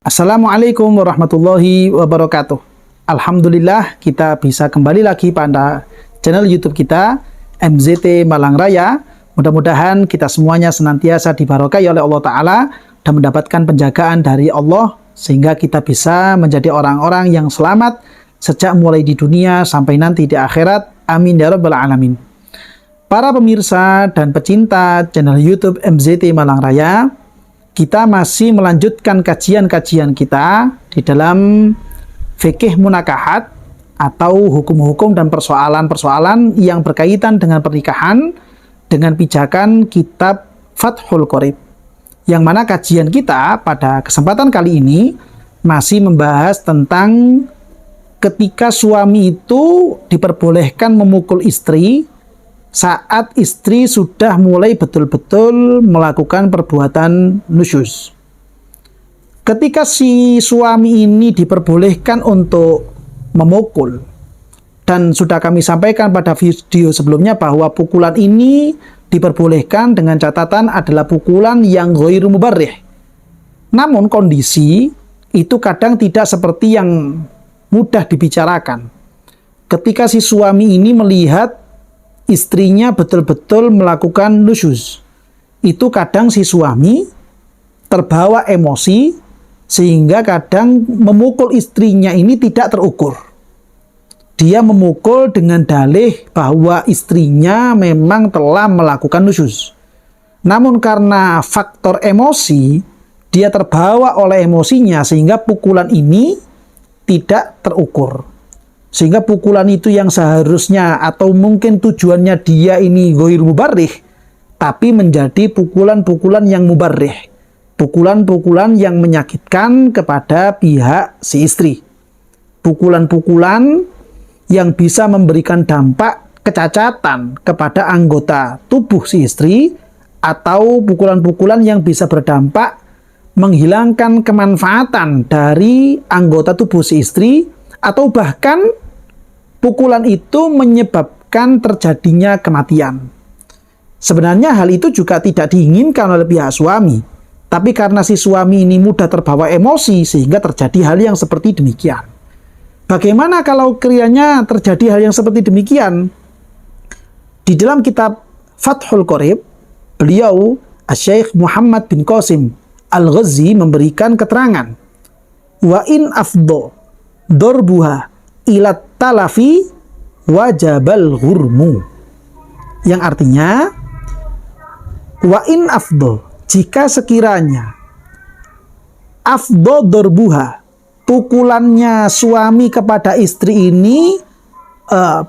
Assalamualaikum warahmatullahi wabarakatuh. Alhamdulillah kita bisa kembali lagi pada channel YouTube kita MZT Malang Raya. Mudah-mudahan kita semuanya senantiasa dibarokai oleh Allah Ta'ala dan mendapatkan penjagaan dari Allah sehingga kita bisa menjadi orang-orang yang selamat sejak mulai di dunia sampai nanti di akhirat. Amin ya rabbal alamin. Para pemirsa dan pecinta channel YouTube MZT Malang Raya, kita masih melanjutkan kajian-kajian kita di dalam fikih munakahat atau hukum-hukum dan persoalan-persoalan yang berkaitan dengan pernikahan dengan pijakan kitab Fathul Qorib. Yang mana kajian kita pada kesempatan kali ini masih membahas tentang ketika suami itu diperbolehkan memukul istri saat istri sudah mulai betul-betul melakukan perbuatan nusyuz. Ketika si suami ini diperbolehkan untuk memukul, dan sudah kami sampaikan pada video sebelumnya bahwa pukulan ini diperbolehkan dengan catatan adalah pukulan yang ghairu mubarrih. Namun kondisi itu kadang tidak seperti yang mudah dibicarakan. Ketika si suami ini melihat istrinya betul-betul melakukan nusyuz, itu kadang si suami terbawa emosi sehingga kadang memukul istrinya ini tidak terukur. Dia memukul dengan dalih bahwa istrinya memang telah melakukan nusyuz. Namun karena faktor emosi, dia terbawa oleh emosinya sehingga pukulan ini tidak terukur. Sehingga pukulan itu yang seharusnya atau mungkin tujuannya dia ini ghair mubarrih, tapi menjadi pukulan-pukulan yang mubarrih. Pukulan-pukulan yang menyakitkan kepada pihak si istri. Pukulan-pukulan yang bisa memberikan dampak kecacatan kepada anggota tubuh si istri, atau pukulan-pukulan yang bisa berdampak menghilangkan kemanfaatan dari anggota tubuh si istri, atau bahkan pukulan itu menyebabkan terjadinya kematian. Sebenarnya hal itu juga tidak diinginkan oleh pihak suami, tapi karena si suami ini mudah terbawa emosi sehingga terjadi hal yang seperti demikian. Bagaimana kalau kiranya terjadi hal yang seperti demikian? Di dalam kitab Fathul Qorib, beliau Asy-Syaikh Muhammad bin Qasim Al-Ghazzi memberikan keterangan, wa in afdho dorbuha ilat talafi wajabal ghurmu, yang artinya wa in afdho, jika sekiranya afdho dorbuha, pukulannya suami kepada istri ini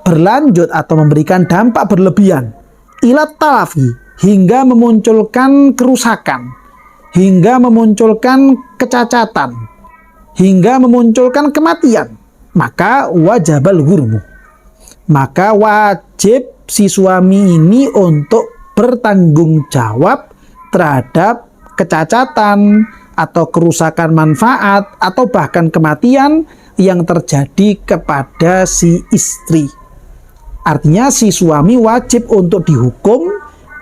berlanjut atau memberikan dampak berlebihan, ilat talafi, hingga memunculkan kerusakan, hingga memunculkan kecacatan, hingga memunculkan kematian, maka wajabal ghurmu, maka wajib si suami ini untuk bertanggung jawab terhadap kecacatan atau kerusakan manfaat atau bahkan kematian yang terjadi kepada si istri. Artinya si suami wajib untuk dihukum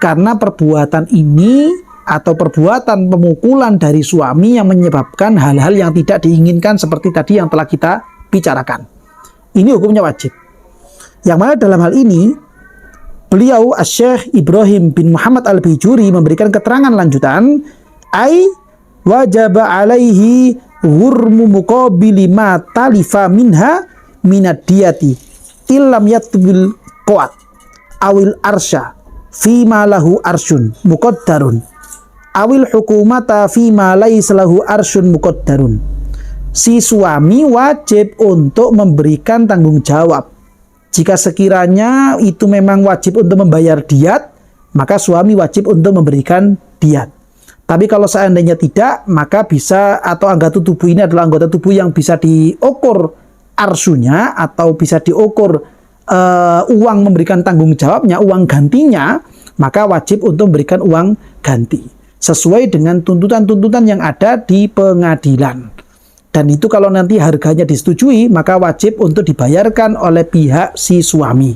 karena perbuatan ini atau perbuatan pemukulan dari suami yang menyebabkan hal-hal yang tidak diinginkan seperti tadi yang telah kita bicarakan. Ini hukumnya wajib. Yang mana dalam hal ini beliau Asy-Syaikh Ibrahim bin Muhammad Al-Bijuri memberikan keterangan lanjutan, ai wajaba alaihi ghurmu muqabili ma talifa minha minad diyati illam yatbil qawat awil arsya fima lahu arsyun muqaddarun awil hukumata fima laysa lahu arsyun muqaddarun. Si suami wajib untuk memberikan tanggung jawab. Jika sekiranya itu memang wajib untuk membayar diat, maka suami wajib untuk memberikan diat. Tapi kalau seandainya tidak, maka bisa, atau anggota tubuh ini adalah anggota tubuh yang bisa diukur arsunya atau bisa diukur uang memberikan tanggung jawabnya, uang gantinya, maka wajib untuk memberikan uang ganti sesuai dengan tuntutan-tuntutan yang ada di pengadilan. Dan itu kalau nanti harganya disetujui, maka wajib untuk dibayarkan oleh pihak si suami.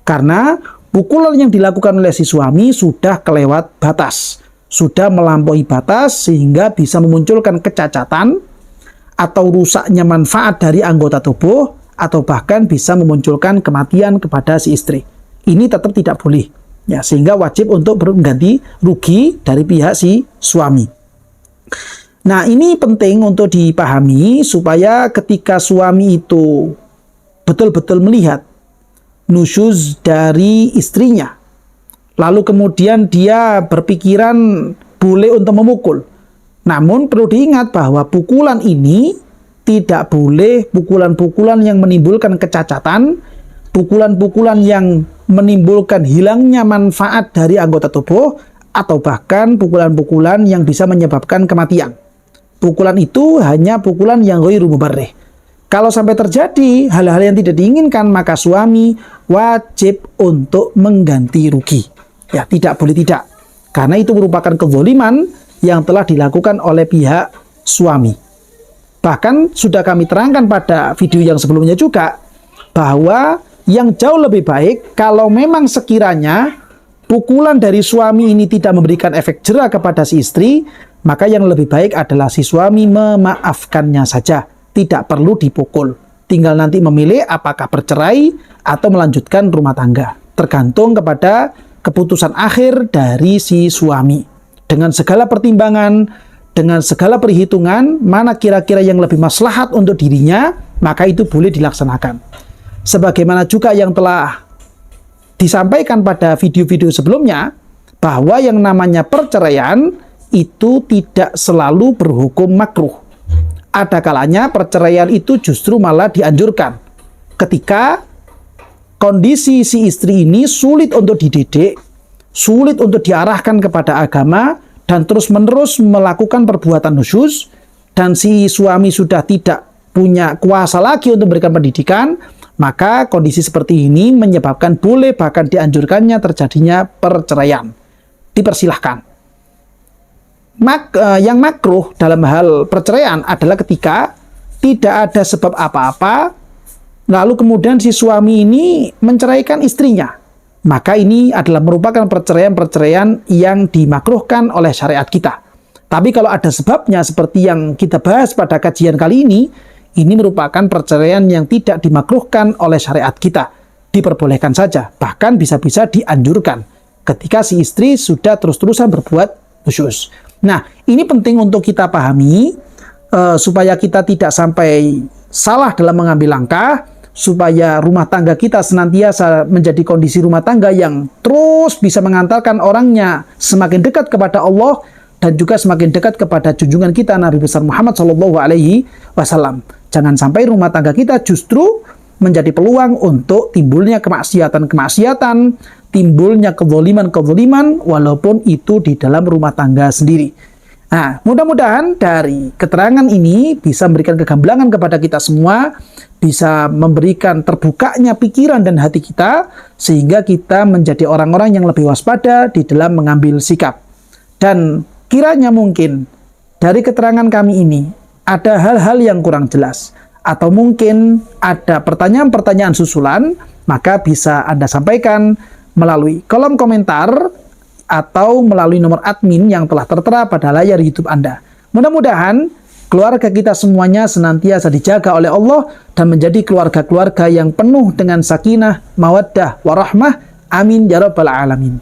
Karena pukulan yang dilakukan oleh si suami sudah kelewat batas, sudah melampaui batas sehingga bisa memunculkan kecacatan atau rusaknya manfaat dari anggota tubuh, atau bahkan bisa memunculkan kematian kepada si istri. Ini tetap tidak boleh. Ya, sehingga wajib untuk mengganti rugi dari pihak si suami. Nah, ini penting untuk dipahami supaya ketika suami itu betul-betul melihat nusyuz dari istrinya, lalu kemudian dia berpikiran boleh untuk memukul. Namun perlu diingat bahwa pukulan ini tidak boleh pukulan-pukulan yang menimbulkan kecacatan, pukulan-pukulan yang menimbulkan hilangnya manfaat dari anggota tubuh, atau bahkan pukulan-pukulan yang bisa menyebabkan kematian. Pukulan itu hanya pukulan yang ghairu mubarrih. Kalau sampai terjadi hal-hal yang tidak diinginkan, maka suami wajib untuk mengganti rugi. Ya, tidak boleh tidak. Karena itu merupakan kezaliman yang telah dilakukan oleh pihak suami. Bahkan sudah kami terangkan pada video yang sebelumnya juga, bahwa yang jauh lebih baik kalau memang sekiranya pukulan dari suami ini tidak memberikan efek jera kepada si istri, maka yang lebih baik adalah si suami memaafkannya saja. Tidak perlu dipukul. Tinggal nanti memilih apakah bercerai atau melanjutkan rumah tangga. Tergantung kepada keputusan akhir dari si suami. Dengan segala pertimbangan, dengan segala perhitungan, mana kira-kira yang lebih maslahat untuk dirinya, maka itu boleh dilaksanakan. Sebagaimana juga yang telah disampaikan pada video-video sebelumnya, bahwa yang namanya perceraian itu tidak selalu berhukum makruh. Ada kalanya perceraian itu justru malah dianjurkan ketika kondisi si istri ini sulit untuk dididik, sulit untuk diarahkan kepada agama, dan terus-menerus melakukan perbuatan nusyuz, dan si suami sudah tidak punya kuasa lagi untuk memberikan pendidikan, maka kondisi seperti ini menyebabkan boleh bahkan dianjurkannya terjadinya perceraian. Dipersilahkan. Yang makruh dalam hal perceraian adalah ketika tidak ada sebab apa-apa, lalu kemudian si suami ini menceraikan istrinya. Maka ini adalah merupakan perceraian-perceraian yang dimakruhkan oleh syariat kita. Tapi kalau ada sebabnya seperti yang kita bahas pada kajian kali ini merupakan perceraian yang tidak dimakruhkan oleh syariat kita. Diperbolehkan saja, bahkan bisa-bisa dianjurkan ketika si istri sudah terus-terusan berbuat nusyuz. Nah, ini penting untuk kita pahami supaya kita tidak sampai salah dalam mengambil langkah, supaya rumah tangga kita senantiasa menjadi kondisi rumah tangga yang terus bisa mengantarkan orangnya semakin dekat kepada Allah dan juga semakin dekat kepada junjungan kita Nabi besar Muhammad SAW. Jangan sampai rumah tangga kita justru menjadi peluang untuk timbulnya kemaksiatan-kemaksiatan, timbulnya kezaliman-kezaliman, walaupun itu di dalam rumah tangga sendiri. Nah, mudah-mudahan dari keterangan ini bisa memberikan kegamblangan kepada kita semua, bisa memberikan terbukanya pikiran dan hati kita, sehingga kita menjadi orang-orang yang lebih waspada di dalam mengambil sikap. Dan kiranya mungkin dari keterangan kami ini ada hal-hal yang kurang jelas, atau mungkin ada pertanyaan-pertanyaan susulan, maka bisa Anda sampaikan melalui kolom komentar atau melalui nomor admin yang telah tertera pada layar YouTube Anda. Mudah-mudahan keluarga kita semuanya senantiasa dijaga oleh Allah dan menjadi keluarga-keluarga yang penuh dengan sakinah, mawaddah, warahmah. Amin ya rabbal alamin.